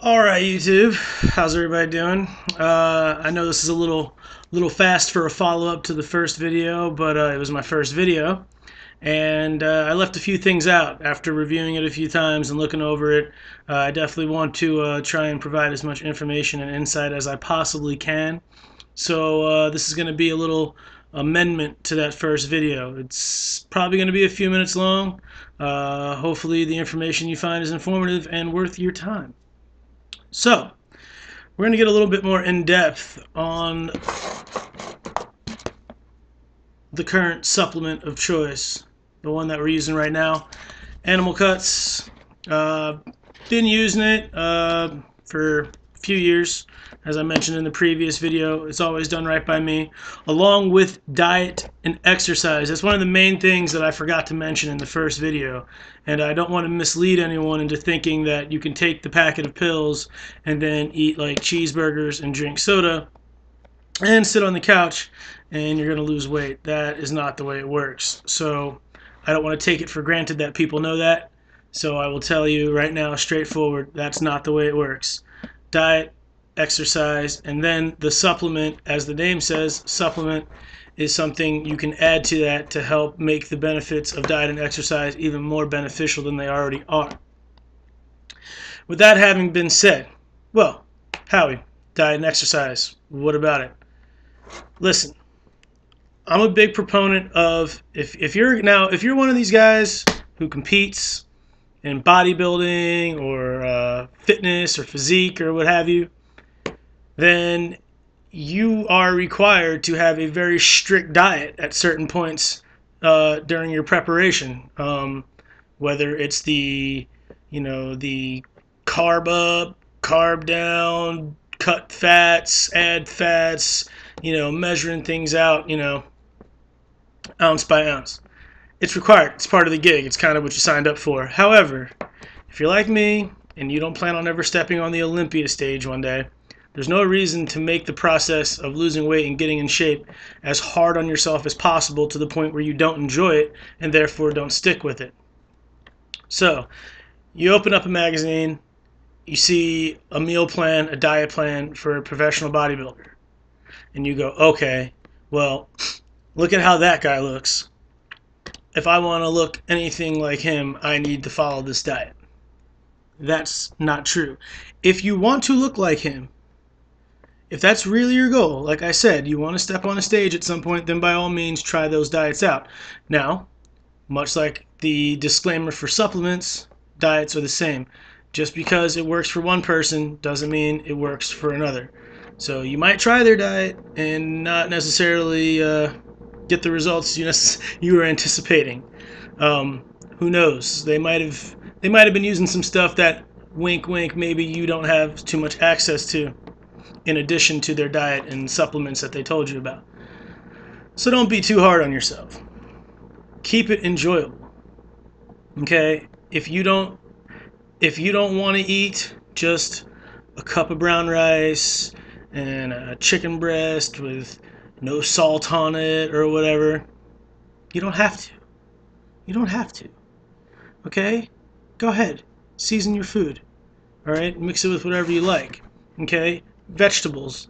Alright, YouTube, how's everybody doing? I know this is a little fast for a follow-up to the first video, but it was my first video, and I left a few things out after reviewing it a few times and looking over it. I definitely want to try and provide as much information and insight as I possibly can. So this is going to be a little amendment to that first video. It's probably going to be a few minutes long. Hopefully the information you find is informative and worth your time. So, we're going to get a little bit more in depth on the current supplement of choice, the one that we're using right now, Animal Cuts. Been using it for a few years. As I mentioned in the previous video, it's always done right by me, along with diet and exercise. That's one of the main things that I forgot to mention in the first video, and I don't want to mislead anyone into thinking that you can take the packet of pills and then eat like cheeseburgers and drink soda and sit on the couch and you're going to lose weight. That is not the way it works. So I don't want to take it for granted that people know that. So I will tell you right now, straightforward, that's not the way it works. Diet, exercise, and then the supplement, as the name says, supplement is something you can add to that to help make the benefits of diet and exercise even more beneficial than they already are. With that having been said, well, Howie, diet and exercise, what about it? Listen, I'm a big proponent of if you're one of these guys who competes in bodybuilding or fitness or physique or what have you, then you are required to have a very strict diet at certain points during your preparation. Whether it's the carb up, carb down, cut fats, add fats, measuring things out, ounce by ounce. It's required. It's part of the gig. It's kind of what you signed up for. However, if you're like me and you don't plan on ever stepping on the Olympia stage one day, there's no reason to make the process of losing weight and getting in shape as hard on yourself as possible to the point where you don't enjoy it and therefore don't stick with it. So, you open up a magazine, you see a meal plan, a diet plan for a professional bodybuilder, and you go, okay, well, look at how that guy looks. If I want to look anything like him, I need to follow this diet. That's not true. If you want to look like him, if that's really your goal, like I said, you want to step on a stage at some point, then by all means try those diets out. Now, much like the disclaimer for supplements, diets are the same. Just because it works for one person doesn't mean it works for another. So you might try their diet and not necessarily get the results you were anticipating. Who knows? They might have been using some stuff that, wink wink, maybe you don't have too much access to, in addition to their diet and supplements that they told you about. So don't be too hard on yourself. Keep it enjoyable. Okay? If you don't want to eat just a cup of brown rice and a chicken breast with no salt on it or whatever, you don't have to. You don't have to. Okay? Go ahead. Season your food. Alright? Mix it with whatever you like. Okay? Vegetables.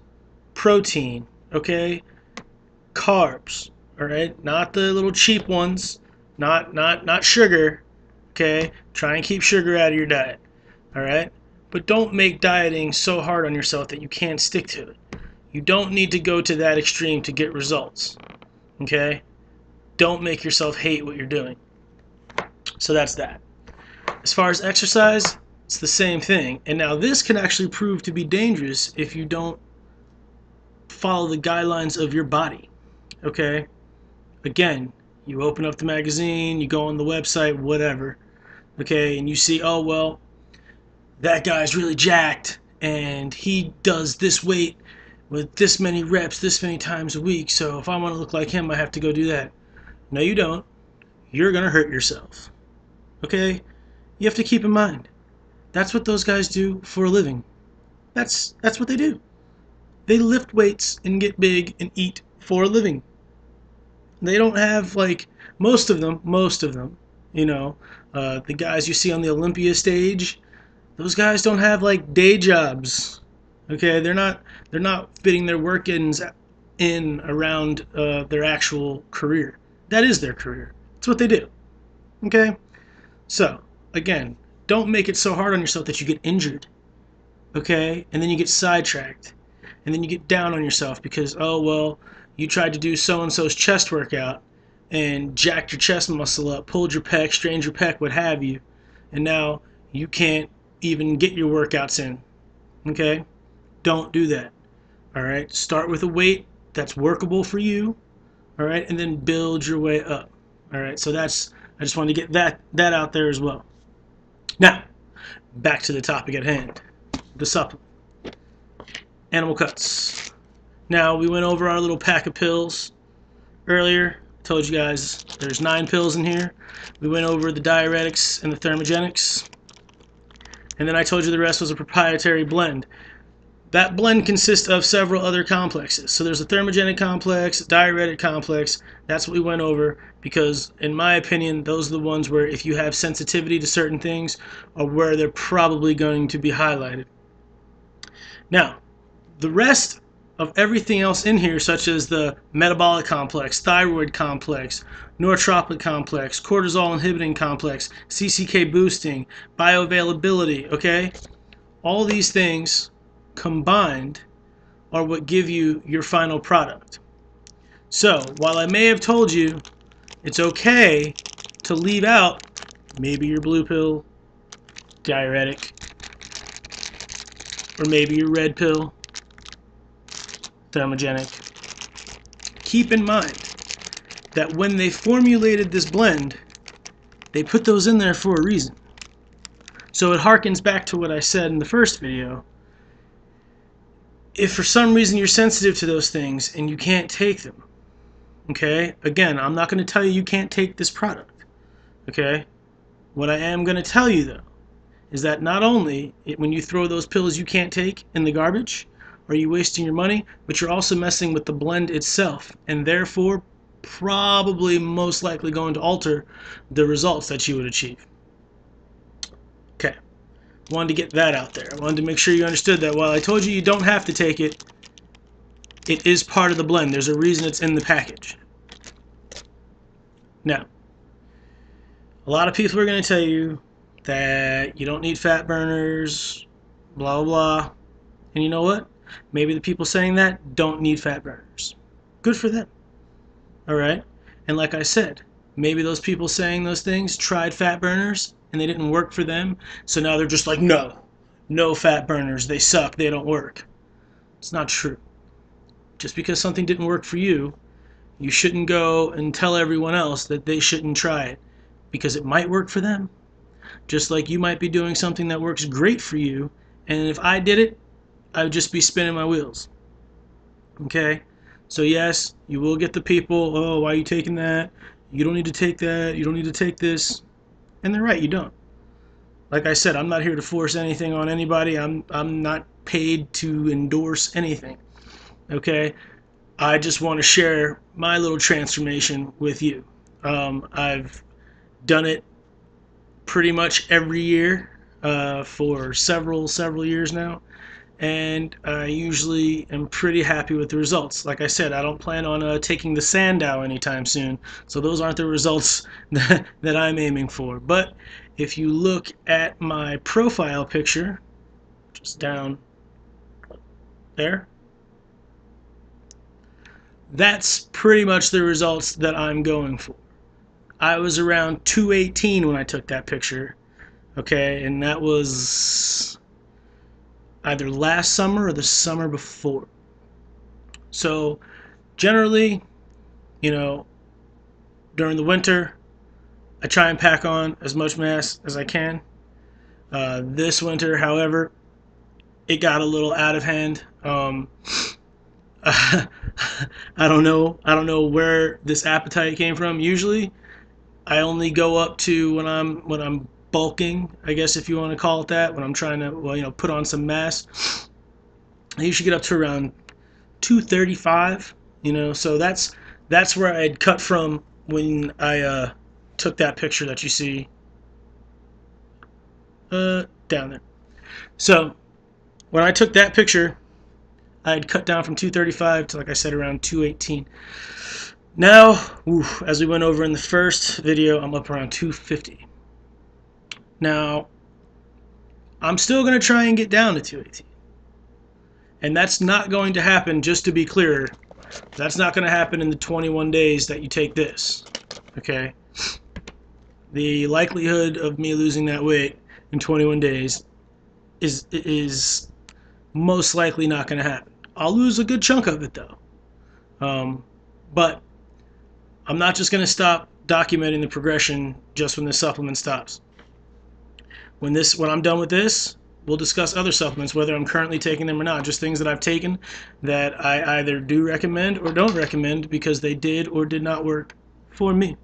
Protein. Okay? Carbs. Alright? Not the little cheap ones. Not sugar. Okay? Try and keep sugar out of your diet. Alright? But don't make dieting so hard on yourself that you can't stick to it. You don't need to go to that extreme to get results. Okay? Don't make yourself hate what you're doing. So that's that. As far as exercise, it's the same thing. And now this can actually prove to be dangerous if you don't follow the guidelines of your body. Okay? Again, you open up the magazine, you go on the website, whatever. Okay? And you see, oh, well, that guy's really jacked and he does this weight with this many reps this many times a week, so if I want to look like him, I have to go do that. No, you don't. You're going to hurt yourself. Okay? You have to keep in mind, that's what those guys do for a living. That's what they do. They lift weights and get big and eat for a living. They don't have, like, most of them, the guys you see on the Olympia stage, Those guys don't have like day jobs. Okay, they're not fitting their work-ins in around their actual career. That is their career. It's what they do. Okay, so again, don't make it so hard on yourself that you get injured. Okay, and then you get sidetracked, and then you get down on yourself because, oh well, you tried to do so and so's chest workout and jacked your chest muscle up, pulled your pec, strained your pec, what have you, and now you can't even get your workouts in. Okay, don't do that. All right, start with a weight that's workable for you. All right, and then build your way up. All right, so that's, I just wanted to get that out there as well. Now, back to the topic at hand, the supplement, animal cuts. Now, we went over our little pack of pills earlier. I told you guys there's 9 pills in here. We went over the diuretics and the thermogenics, and then I told you the rest was a proprietary blend. That blend consists of several other complexes. So there's a thermogenic complex, a diuretic complex. That's what we went over because, in my opinion, those are the ones where if you have sensitivity to certain things are where they're probably going to be highlighted. Now, the rest of everything else in here, such as the metabolic complex, thyroid complex, nootropic complex, cortisol inhibiting complex, CCK boosting, bioavailability, okay? All these things combined are what give you your final product. So while I may have told you it's okay to leave out maybe your blue pill, diuretic, or maybe your red pill, thermogenic, keep in mind that when they formulated this blend, they put those in there for a reason. So it harkens back to what I said in the first video. If for some reason you're sensitive to those things and you can't take them, okay, again, I'm not going to tell you you can't take this product, okay? What I am going to tell you, though, is that not only when you throw those pills you can't take in the garbage, are you wasting your money, but you're also messing with the blend itself, and therefore probably most likely going to alter the results that you would achieve. Okay. Wanted to get that out there. I wanted to make sure you understood that while I told you you don't have to take it, it is part of the blend. There's a reason it's in the package. Now, a lot of people are going to tell you that you don't need fat burners, blah, blah, blah. And you know what? Maybe the people saying that don't need fat burners. Good for them. All right? And like I said, maybe those people saying those things tried fat burners and they didn't work for them, so now they're just like, no fat burners, they suck, they don't work. It's not true. Just because something didn't work for you, you shouldn't go and tell everyone else that they shouldn't try it, because it might work for them. Just like you might be doing something that works great for you, and if I did it, I would just be spinning my wheels. Okay? So yes, you will get the people, oh, why are you taking that? You don't need to take that, you don't need to take this. And they're right, you don't. Like I said, I'm not here to force anything on anybody. I'm not paid to endorse anything. Okay? I just want to share my little transformation with you. I've done it pretty much every year for several years now, and I usually am pretty happy with the results. Like I said, I don't plan on taking the Sandow anytime soon, so those aren't the results that I'm aiming for. But if you look at my profile picture, just down there, that's pretty much the results that I'm going for. I was around 218 when I took that picture, okay, and that was either last summer or the summer before. So generally, you know, during the winter, I try and pack on as much mass as I can. This winter, however, it got a little out of hand. I don't know where this appetite came from. Usually, I only go up to when I'm bulking, I guess if you want to call it that, when I'm trying to, well, you know, put on some mass. I usually get up to around 235, you know, so that's where I had cut from when I took that picture that you see down there. So when I took that picture, I had cut down from 235 to, like I said, around 218. Now, as we went over in the first video, I'm up around 250. Now, I'm still going to try and get down to 218. And that's not going to happen, just to be clear, that's not going to happen in the 21 days that you take this. Okay? The likelihood of me losing that weight in 21 days is most likely not going to happen. I'll lose a good chunk of it, though. But I'm not just going to stop documenting the progression just when this supplement stops. When I'm done with this, we'll discuss other supplements, whether I'm currently taking them or not. Just things that I've taken that I either do recommend or don't recommend because they did or did not work for me.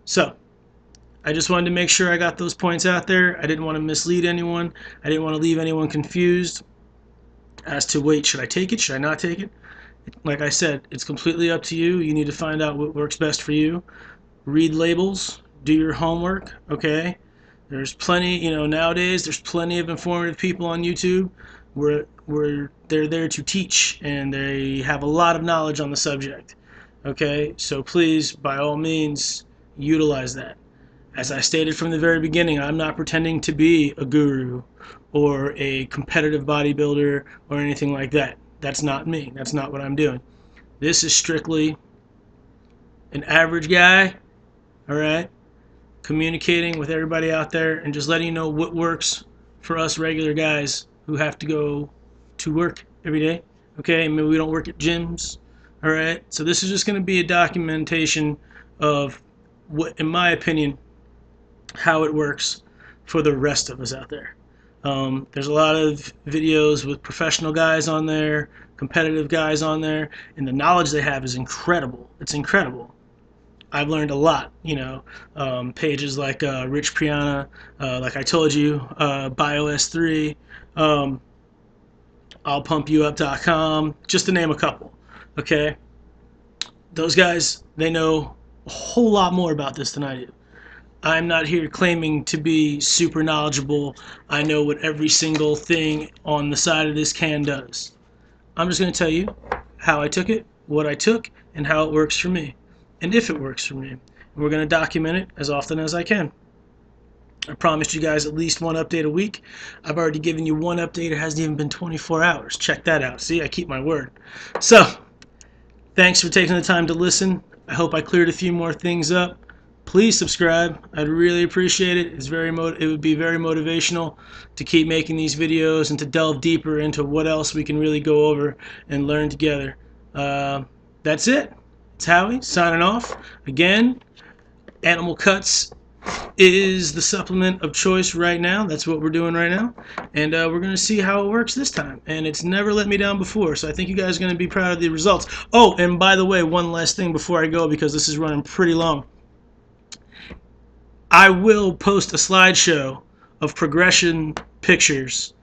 So, I just wanted to make sure I got those points out there. I didn't want to mislead anyone. I didn't want to leave anyone confused as to, wait, should I take it? Should I not take it? Like I said, it's completely up to you. You need to find out what works best for you. Read labels. Do your homework, okay? There's plenty, nowadays there's plenty of informative people on YouTube where they're there to teach and they have a lot of knowledge on the subject, okay? So please, by all means, utilize that. As I stated from the very beginning, I'm not pretending to be a guru or a competitive bodybuilder or anything like that. That's not me. That's not what I'm doing. This is strictly an average guy, all right, communicating with everybody out there and just letting you know what works for us regular guys who have to go to work every day, okay? Maybe we don't work at gyms, all right? So this is just going to be a documentation of what, in my opinion, how it works for the rest of us out there. There's a lot of videos with professional guys on there, competitive guys on there, and the knowledge they have is incredible. It's incredible. I've learned a lot, pages like Pt.1A, like I told you, BioS3, I'llPumpYouUp.com, just to name a couple, okay? Those guys, they know a whole lot more about this than I do. I'm not here claiming to be super knowledgeable. I know what every single thing on the side of this can does. I'm just going to tell you how I took it, what I took, and how it works for me, and if it works for me. And we're going to document it as often as I can. I promised you guys at least one update a week. I've already given you one update. It hasn't even been 24 hours. Check that out. See, I keep my word. So, thanks for taking the time to listen. I hope I cleared a few more things up. Please subscribe. I'd really appreciate it. It would be very motivational to keep making these videos and to delve deeper into what else we can really go over and learn together. That's it. It's Howie signing off. Again, Animal Cuts is the supplement of choice right now. That's what we're doing right now. And we're going to see how it works this time. And it's never let me down before, so I think you guys are going to be proud of the results. Oh, and by the way, one last thing before I go, because this is running pretty long. I will post a slideshow of progression pictures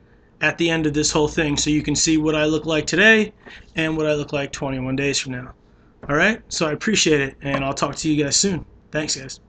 at the end of this whole thing so you can see what I look like today and what I look like 21 days from now. Alright? So I appreciate it, and I'll talk to you guys soon. Thanks, guys.